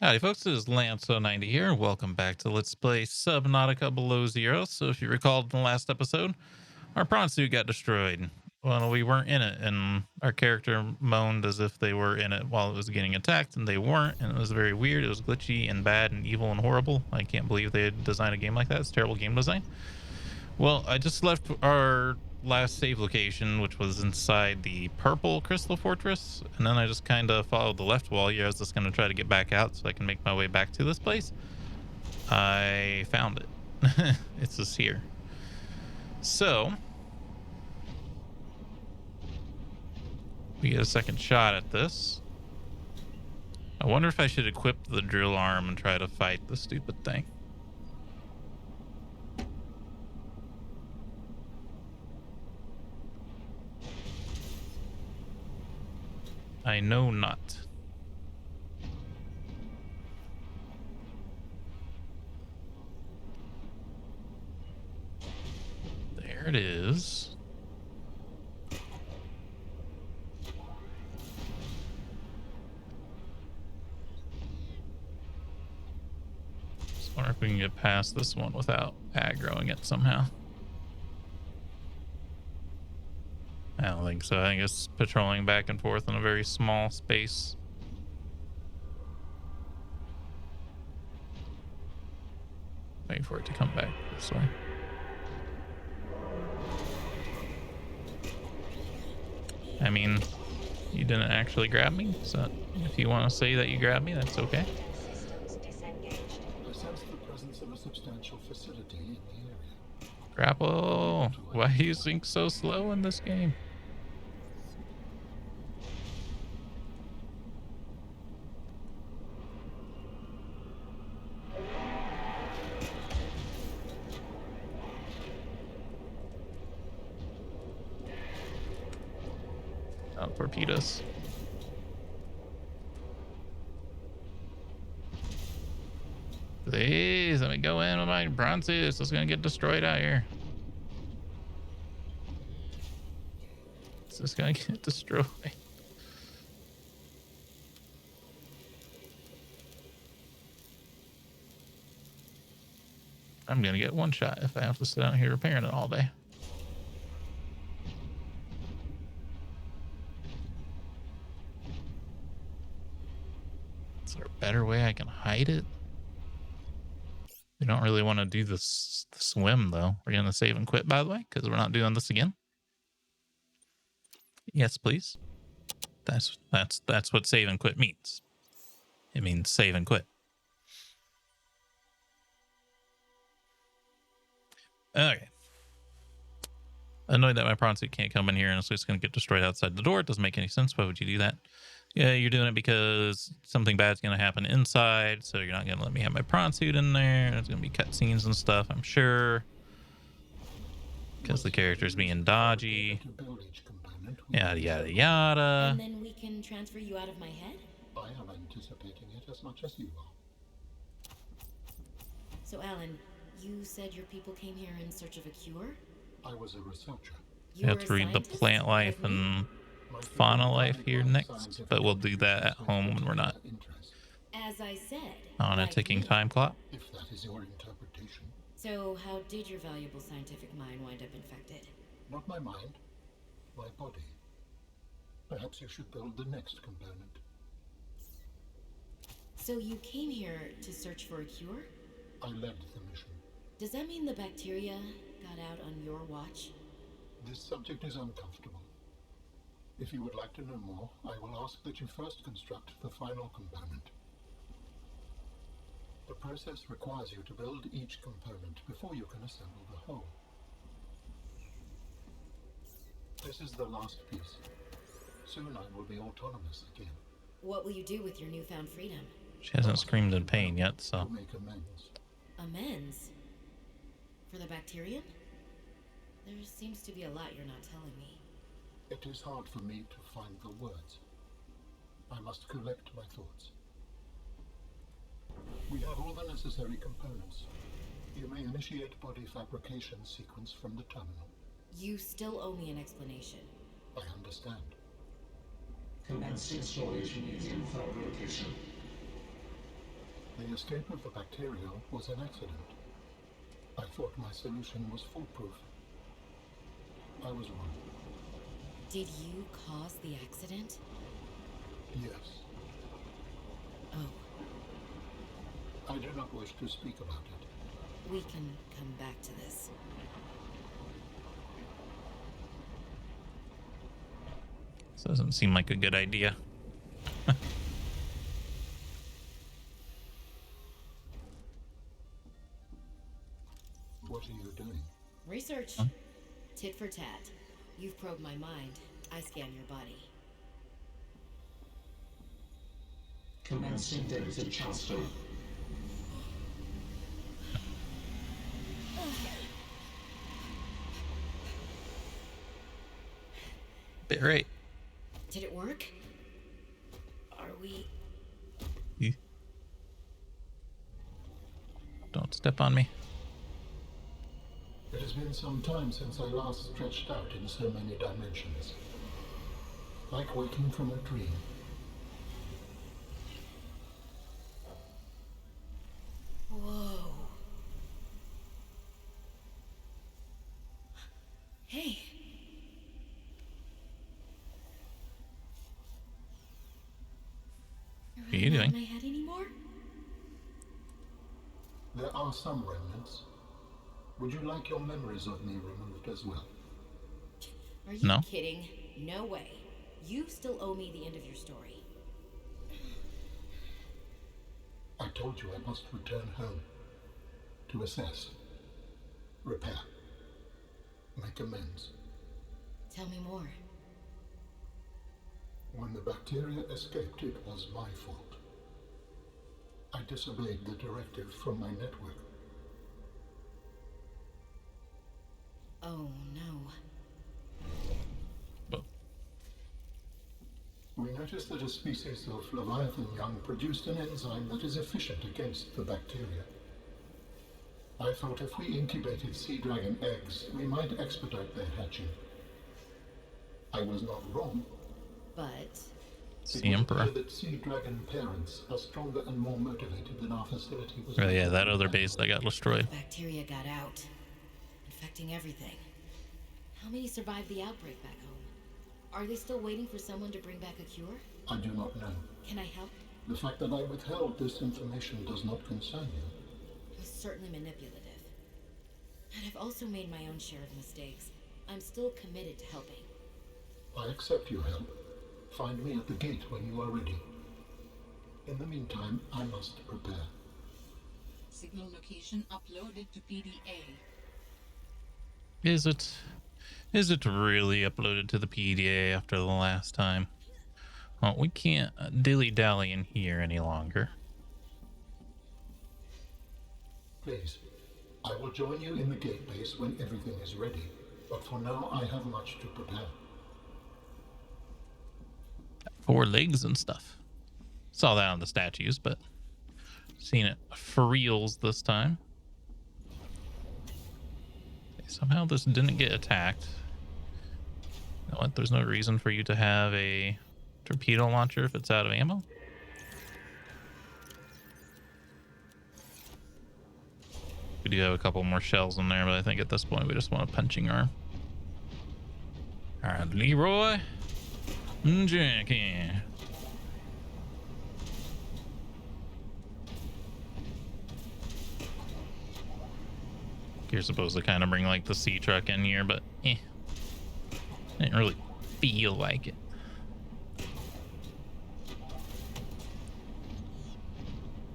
Howdy folks, this is Lance090 here. Welcome back to Let's Play Subnautica Below Zero. So if you recalled in the last episode, our prawn suit got destroyed. Well, we weren't in it, and our character moaned as if they were in it while it was getting attacked, and they weren't, and it was very weird. It was glitchy and bad and evil and horrible. I can't believe they had designed a game like that. It's terrible game design. Well, I just left our last save location, which was inside the purple crystal fortress, and then I just kind of followed the left wall here. I was just going to try to get back out so I can make my way back to this place. I found it. It's just here. So we get a second shot at this. I wonder if I should equip the drill arm and try to fight the stupid thing. I know not. There it is. Just wonder if we can get past this one without aggroing it somehow. I don't think so. I think it's patrolling back and forth in a very small space. Wait for it to come back this way. I mean, you didn't actually grab me, so if you want to say that you grabbed me, that's okay. I sense the presence of a substantial facility in the area. Grapple! Why do you think so slow in this game? Torpedoes. Please let me go in with my bronze suit. It's just gonna get destroyed out here. It's just gonna get destroyed. I'm gonna get one shot if I have to sit out here repairing it all day. Is there a better way I can hide it? We don't really want to do this swim though. We're gonna save and quit, by the way, because we're not doing this again. Yes, please. That's what save and quit means. It means save and quit. Okay. Annoyed that my prawn suit can't come in here and it's just going to get destroyed outside the door. It doesn't make any sense. Why would you do that? Yeah, you're doing it because something bad's going to happen inside, so you're not going to let me have my prawn suit in there. There's going to be cutscenes and stuff, I'm sure. Because the character's being dodgy. Yada, yada, yada. And then we can transfer you out of my head? I am anticipating it as much as you are. So, Alan, you said your people came here in search of a cure? I was a researcher. You have to read the plant life and fauna life here next, but we'll do that at home when we're not as I said, on a ticking time clock. If that is your interpretation. So how did your valuable scientific mind wind up infected? Not my mind, my body. Perhaps you should build the next component. So you came here to search for a cure? I led the mission. Does that mean the bacteria got out on your watch? This subject is uncomfortable. If you would like to know more, I will ask that you first construct the final component. The process requires you to build each component before you can assemble the whole. This is the last piece. Soon I will be autonomous again. What will you do with your newfound freedom? She hasn't screamed in pain yet, so. To make amends. Amends? For the bacterium? There seems to be a lot you're not telling me. It is hard for me to find the words. I must collect my thoughts. We have all the necessary components. You may initiate body fabrication sequence from the terminal. You still owe me an explanation. I understand. Commence installation using fabrication. The escape of the bacteria was an accident. I thought my solution was foolproof. I was wrong. Did you cause the accident? Yes. Oh, I do not wish to speak about it. we can come back to this. This doesn't seem like a good idea. What are you doing? Research. Huh? Tit for tat. You've probed my mind. I scan your body. Commencing data transfer. Bit right. Did it work? Are we... Don't step on me. It has been some time since I last stretched out in so many dimensions. Like waking from a dream. Whoa. Hey. You're What are you really not in doing? my head anymore? There are some remnants. Would you like your memories of me removed as well? Are you No. kidding? No way. You still owe me the end of your story. I told you I must return home. To assess. Repair. Make amends. Tell me more. When the bacteria escaped, it was my fault. I disobeyed the directive from my network. Oh no. But We noticed that a species of Leviathan young produced an enzyme that is efficient against the bacteria. I thought if we incubated sea dragon eggs, we might expedite their hatching. I was not wrong. But... it's It the would Emperor. appear that sea dragon parents are stronger and more motivated than our facility was. Oh yeah, that other base that got destroyed. bacteria got out, infecting everything. How many survived the outbreak back home? Are they still waiting for someone to bring back a cure? I do not know. Can I help? The fact that I withheld this information does not concern you. It was certainly manipulative. And I've also made my own share of mistakes. I'm still committed to helping. I accept your help. Find me at the gate when you are ready. In the meantime, I must prepare. Signal location uploaded to PDA. Is it? Is it really uploaded to the PDA after the last time? Well, we can't dilly-dally in here any longer. Please, I will join you in the gate base when everything is ready. But for now, I have much to prepare. 4 legs and stuff. Saw that on the statues, but seen it for reals this time. Okay, somehow this didn't get attacked. You know what? There's no reason for you to have a torpedo launcher if it's out of ammo. We do have a couple more shells in there, but I think at this point we just want a punching arm. All right, Leroy. Jackie. You're supposed to kind of bring like the sea truck in here, but didn't really feel like it.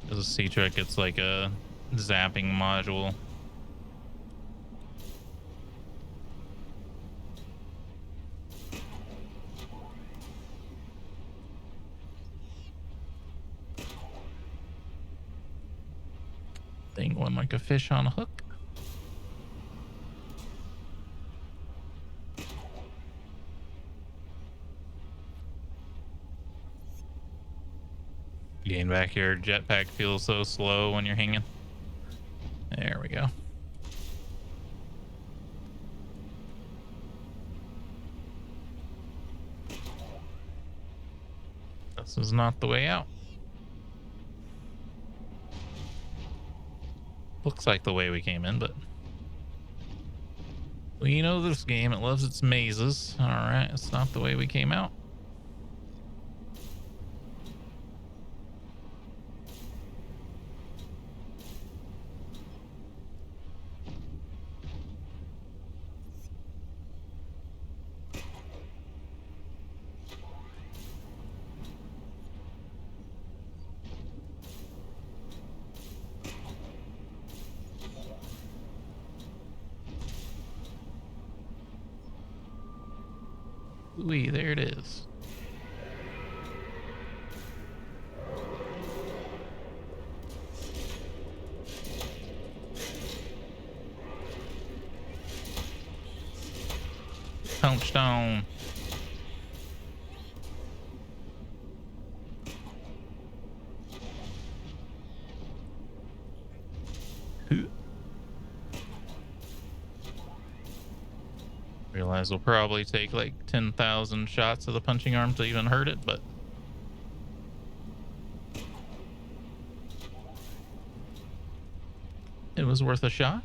Because the sea truck gets like a zapping module. Thing going like a fish on a hook. Getting back here, jetpack feels so slow when you're hanging. There we go. This is not the way out. Looks like the way we came in, but we know this game. It loves its mazes. All right, it's not the way we came out. Ooh, there it is. Punched on. Realize we'll probably take like 10,000 shots of the punching arm to even hurt it, but it was worth a shot.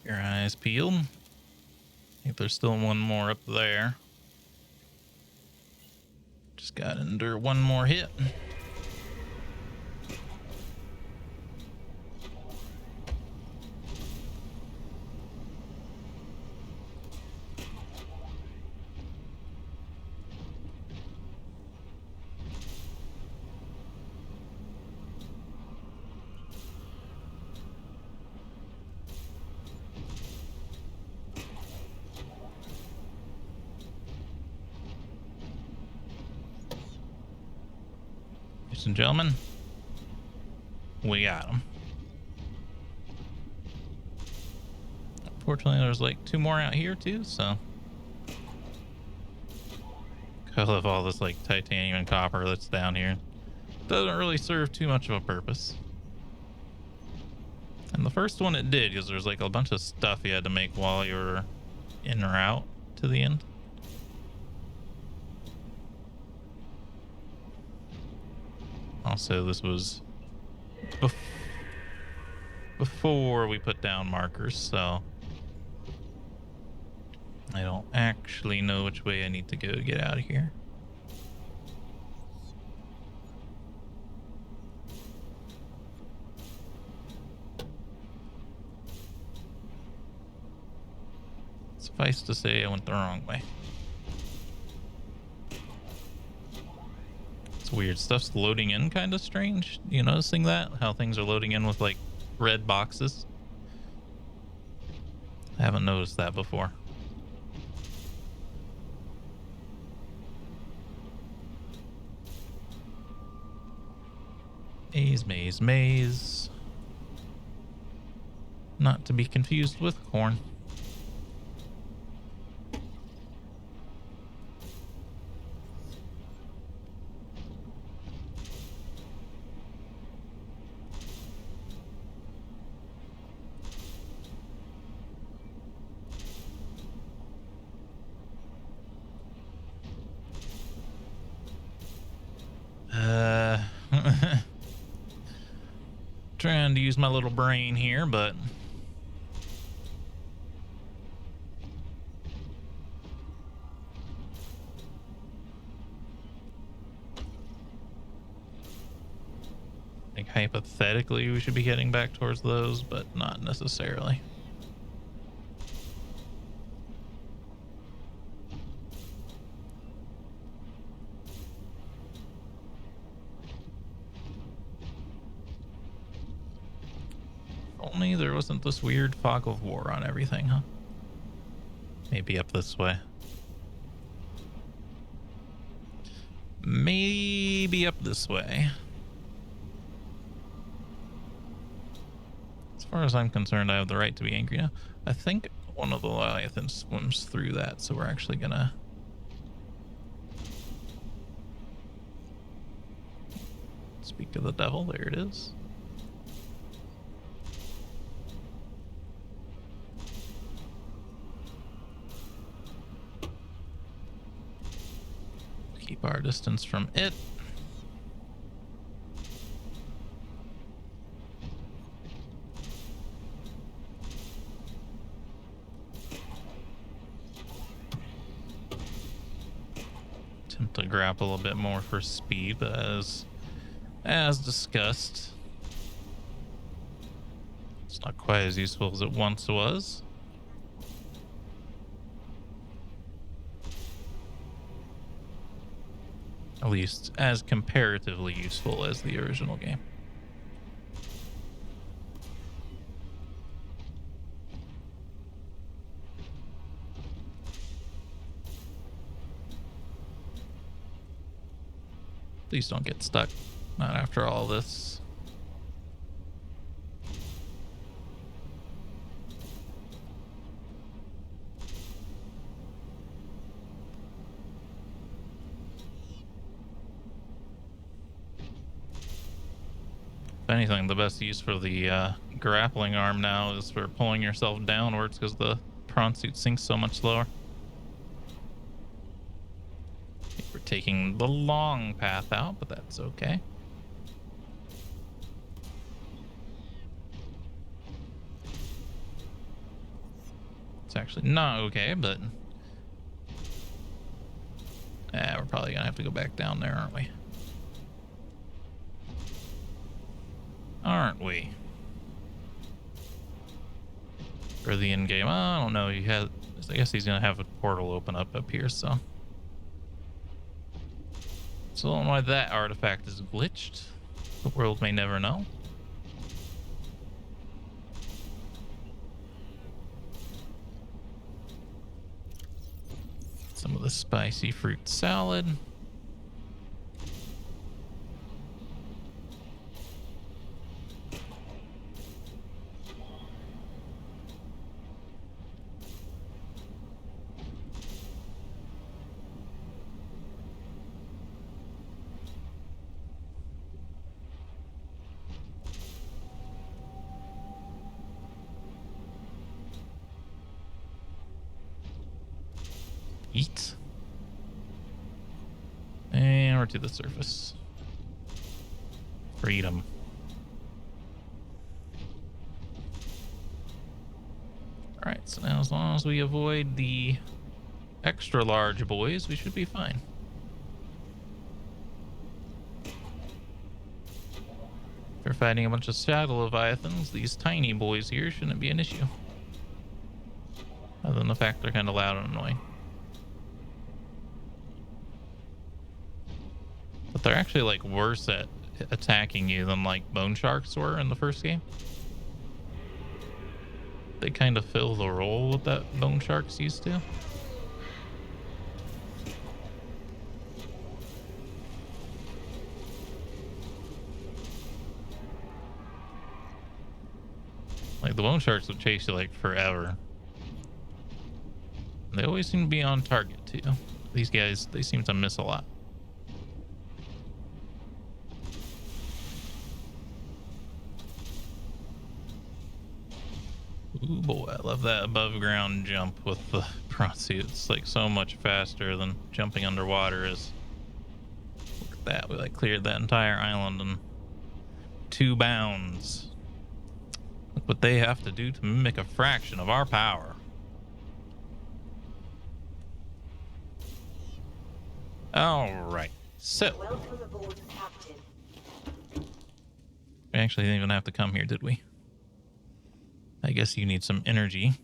Your eyes peeled. I think there's still one more up there. Just gotta endure one more hit. Ladies and gentlemen, we got him. Unfortunately, there's like 2 more out here too, so I love all this like titanium and copper that's down here. Doesn't really serve too much of a purpose. And the first one it did, because there's like a bunch of stuff you had to make while you were en route to the end. Also, this was before we put down markers, so I don't actually know which way I need to go to get out of here. Suffice to say, I went the wrong way. Weird stuff's loading in kind of strange. You noticing that? How things are loading in with like red boxes? I haven't noticed that before. Maze, maze, maze. Not to be confused with corn. Trying to use my little brain here, but I think hypothetically we should be heading back towards those, but not necessarily. Only there wasn't this weird fog of war on everything, huh? Maybe up this way. Maybe up this way. As far as I'm concerned, I have the right to be angry now. I think one of the Leviathans swims through that, so we're actually gonna speak to the devil. There it is. Far distance from it. Attempt to grapple a bit more for speed, but as discussed, it's not quite as useful as it once was. At least as comparatively useful as the original game. Please don't get stuck. Not after all this. If anything, the best use for the grappling arm now is for pulling yourself downwards because the prawn suit sinks so much slower. We're taking the long path out, but that's okay. It's actually not okay, but we're probably gonna have to go back down there, aren't we? Aren't we? For the end game, I don't know. I guess he's gonna have a portal open up here, so. So I don't know why that artifact is glitched. The world may never know. Some of the spicy fruit salad. Eat. And we're to the surface. Freedom. Alright, so now as long as we avoid the extra large boys, we should be fine. If you're fighting a bunch of shadow leviathans, these tiny boys here shouldn't be an issue. Other than the fact they're kind of loud and annoying. But they're actually like worse at attacking you than like bone sharks were in the first game. They kind of fill the role with that bone sharks used to. Like the bone sharks would chase you like forever. They always seem to be on target too. These guys, they seem to miss a lot. Ooh boy, I love that above ground jump with the prawn suit. It's like so much faster than jumping underwater is. Look at that, we like cleared that entire island in 2 bounds. Look what they have to do to mimic a fraction of our power. Alright, so. Welcome aboard, Captain. We actually didn't even have to come here, did we? I guess you need some energy.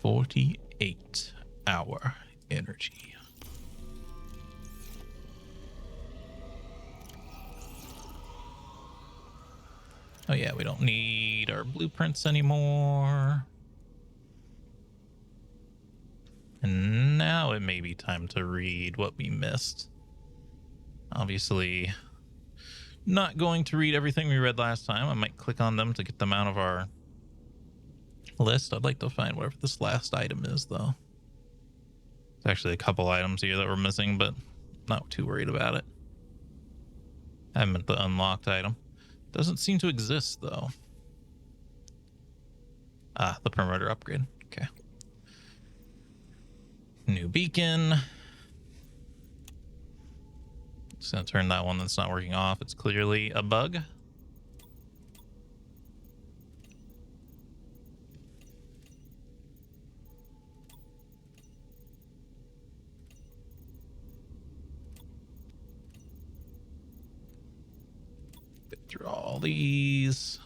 48-hour energy. Oh yeah, we don't need our blueprints anymore. And now it may be time to read what we missed. Obviously, not going to read everything we read last time. I might click on them to get them out of our list. I'd like to find whatever this last item is, though. There's actually a couple items here that we're missing, but not too worried about it. I meant the unlocked item. Doesn't seem to exist, though. Ah, the perimeter upgrade. Okay. New beacon. Just gonna turn that one that's not working off. It's clearly a bug. Get through all these.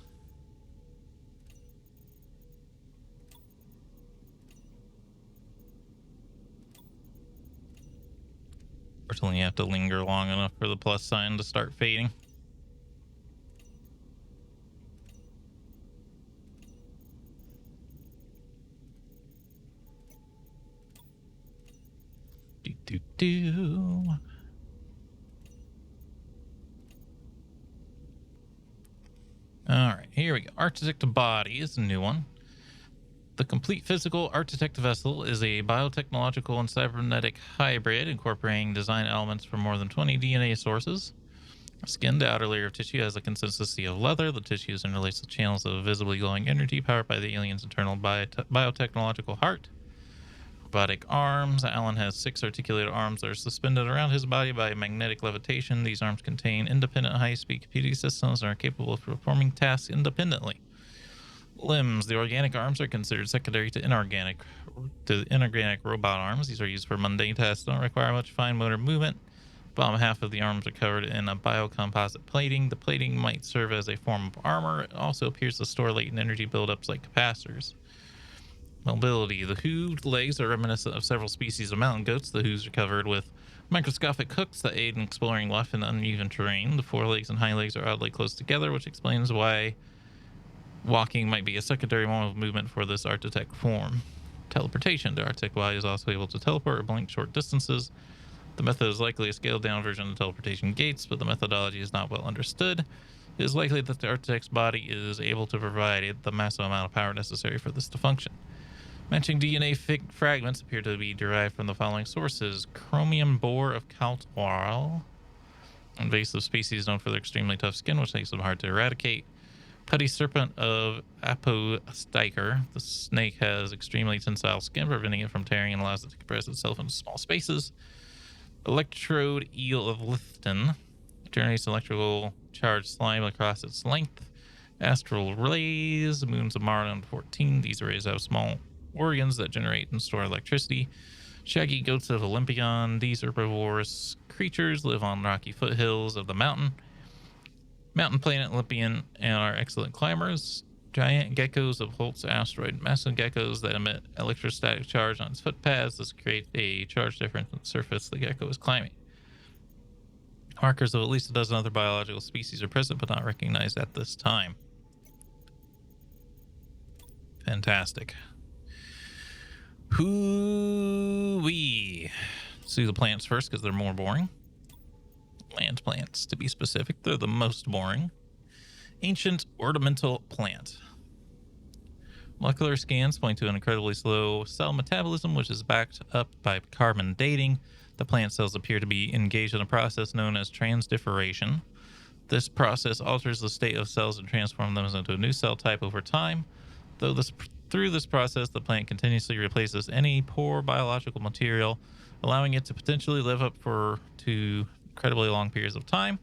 Unfortunately, you have to linger long enough for the plus sign to start fading. Do. All right, here we go. Architect body is a new one. The complete physical architect vessel is a biotechnological and cybernetic hybrid incorporating design elements from more than 20 DNA sources. Skin, the outer layer of tissue, has the consistency of leather. The tissue is interlaced with channels of visibly glowing energy powered by the alien's internal biotechnological heart. Robotic arms. Alan has 6 articulated arms that are suspended around his body by magnetic levitation. These arms contain independent high-speed computing systems and are capable of performing tasks independently. Limbs. The organic arms are considered secondary to inorganic robot arms. These are used for mundane tasks, don't require much fine motor movement. Bottom half of the arms are covered in a biocomposite plating. The plating might serve as a form of armor. It also appears to store latent energy buildups like capacitors. Mobility. The hooved legs are reminiscent of several species of mountain goats. The hooves are covered with microscopic hooks that aid in exploring rough and uneven terrain. The forelegs and hind legs are oddly close together, which explains why walking might be a secondary mode of movement for this architect form. Teleportation. The architect body is also able to teleport or blink short distances. The method is likely a scaled-down version of teleportation gates, but the methodology is not well understood. It is likely that the architect's body is able to provide the massive amount of power necessary for this to function. Matching DNA fragments appear to be derived from the following sources: chromium boar of Kaltwal, invasive species known for their extremely tough skin, which makes them hard to eradicate. Putty serpent of Apostiker. The snake has extremely tensile skin, preventing it from tearing and allows it to compress itself into small spaces. Electrode eel of Lithton generates electrical charged slime across its length. Astral rays, moons of Mara and 14. These rays have small organs that generate and store electricity. Shaggy goats of Olympion. These herbivorous creatures live on rocky foothills of the mountain planet Olympian and are excellent climbers. Giant geckos of Holt's asteroid. Massive geckos that emit electrostatic charge on its footpaths. This creates a charge difference on the surface the gecko is climbing. Markers of at least a dozen other biological species are present but not recognized at this time. Fantastic. Hoo-wee. Let's do the plants first because they're more boring. Land plants, to be specific. They're the most boring. Ancient ornamental plant. Molecular scans point to an incredibly slow cell metabolism, which is backed up by carbon dating. The plant cells appear to be engaged in a process known as transdifferation. This process alters the state of cells and transforms them into a new cell type over time. Through this process, the plant continuously replaces any poor biological material, allowing it to potentially live up to incredibly long periods of time.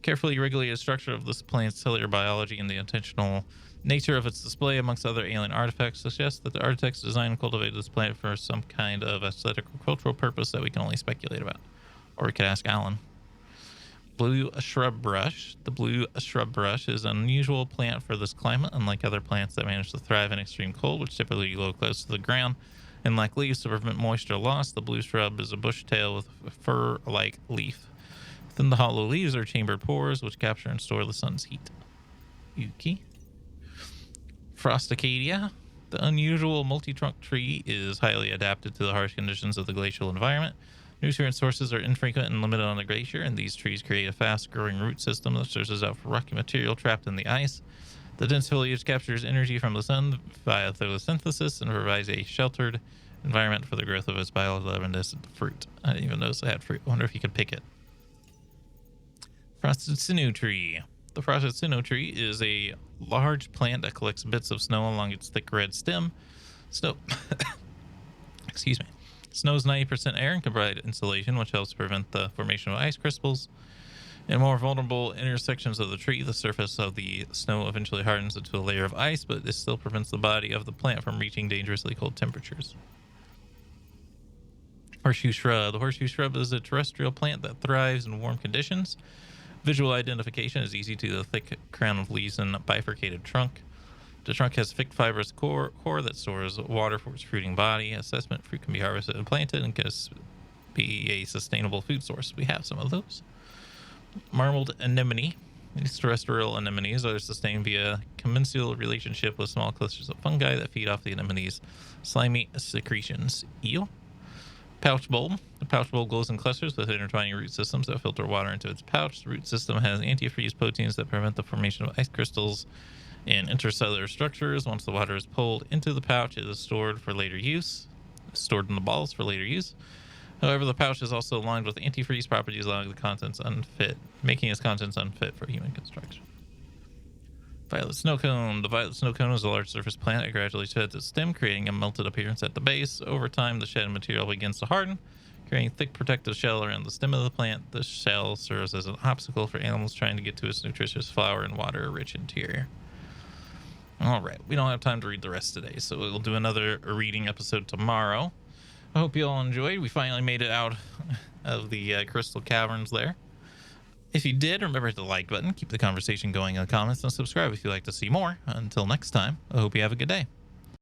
Carefully regulated structure of this plant's cellular biology and the intentional nature of its display amongst other alien artifacts suggests that the architects designed and cultivated this plant for some kind of aesthetic or cultural purpose that we can only speculate about. Or we could ask Alan. Blue shrub brush. The blue shrub brush is an unusual plant for this climate, unlike other plants that manage to thrive in extreme cold, which typically grow close to the ground and lack leaves to prevent moisture loss. The blue shrub is a bush tail with a fur-like leaf. Within the hollow leaves are chambered pores, which capture and store the sun's heat. Yuki. Frosticadia. The unusual multi-trunk tree is highly adapted to the harsh conditions of the glacial environment. Nutrient sources are infrequent and limited on the glacier, and these trees create a fast-growing root system that searches out for rocky material trapped in the ice. The dense foliage captures energy from the sun via photosynthesis and provides a sheltered environment for the growth of its bioluminescent fruit. I didn't even notice I had fruit. I wonder if you could pick it. Frosted sinew tree. The frosted sinew tree is a large plant that collects bits of snow along its thick red stem. Excuse me. Snow is 90% air and can provide insulation, which helps prevent the formation of ice crystals. In more vulnerable intersections of the tree, the surface of the snow eventually hardens into a layer of ice, but this still prevents the body of the plant from reaching dangerously cold temperatures. Horseshoe shrub. The horseshoe shrub is a terrestrial plant that thrives in warm conditions. Visual identification is easy due to the thick crown of leaves and bifurcated trunk. The trunk has thick fibrous core that stores water for its fruiting body. Assessment: fruit can be harvested and planted and can be a sustainable food source. We have some of those. Marbled anemone. These terrestrial anemones are sustained via commensal relationship with small clusters of fungi that feed off the anemone's slimy secretions. Eel. Pouch bulb. The pouch bulb grows in clusters with intertwining root systems that filter water into its pouch. The root system has antifreeze proteins that prevent the formation of ice crystals in intercellular structures. Once the water is pulled into the pouch, it is stored for later use. Stored in the balls for later use. However, the pouch is also lined with antifreeze properties, making its contents unfit for human construction. Violet snow cone. The violet snow cone is a large surface plant that gradually sheds its stem, creating a melted appearance at the base. Over time, the shed material begins to harden, creating a thick protective shell around the stem of the plant. This shell serves as an obstacle for animals trying to get to its nutritious flower and water-rich interior. All right, we don't have time to read the rest today, so we'll do another reading episode tomorrow. I hope you all enjoyed. We finally made it out of the Crystal Caverns there. If you did, remember to hit the like button, keep the conversation going in the comments, and subscribe if you'd like to see more. Until next time, I hope you have a good day.